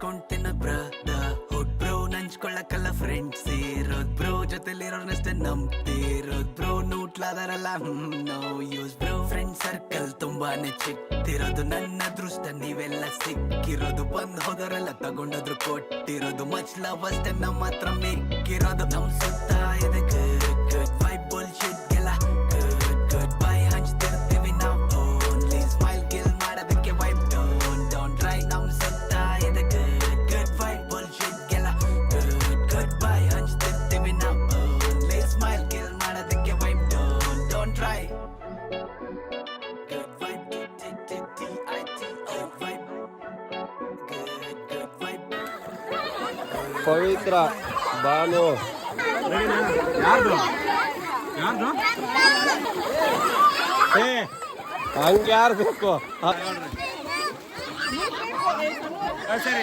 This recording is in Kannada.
ಕೊಂಡ್ತಿನ ಬ್ರದರ್ಹುಡ್ ಬ್ರೋ ನಂಚ್ಕೊಳ್ಳಕ್ಕಲ್ಲ ಫ್ರೆಂಡ್ಸ್ ಇರೋದ್ ಬ್ರೋ ಜೊತೆಲಿರೋರ್ನಷ್ಟೇ ನಂಬ್ತಿರೋದ್ ಬ್ರೋ ನೂಟ್ಲಾದಾರಲ್ಲ no use bro friend circle ತುಂಬಾನೇ ಚಿಕ್ತಿರೋದು ನನ್ನ ಅದೃಷ್ಟ ನೀವೆಲ್ಲ ಸಿಕ್ಕಿರೋದು ಬಂದ್ ಹೋದರೆಲ್ಲ ತಗೊಂಡೋದ್ರು ಕೊಟ್ಟಿರೋದು ಮಚ್ ಲವ್ ಅಷ್ಟೇ ನಮ್ಮ ಹತ್ರ ಮಿಕ್ಕಿರೋದು ನಮ್ ಸುತ್ತ ಇದೆ ಗುಡ್ ವೈಬ್ ಬುಲ್ಶಿಟ್ ಗೆಲ್ಲ ಗುಡ್ ಬೈ ಹಂಚ್ತಿರ್ತೀವಿ ನಾವು ಓನ್ಲಿ ಸ್ಮೈಲ್ ಗಿಲ್ ಮಾಡೋದಕ್ಕೆ ವೈಬ್ ಡೋಂಟ್ ಟ್ರೈ ನಮ್ ಸುತ್ತ ಇದೆ ಗುಡ್ ವೈಬ್ ಬುಲ್ಶಿಟ್ ಗೆಲ್ಲ ಗುಡ್ ಬೈ ಹಂಚ್ತಿರ್ತೀವಿ ನಾವು ಓನ್ಲಿ ಸ್ಮೈಲ್ ಗಿಲ್ ಮಾಡೋದಕ್ಕೆ vibe don't try good vibe vibe good vibe ಪವಿತ್ರ ಬಾನು ಹಂಗೆ ಯಾರು ಬೇಕು ಸರಿ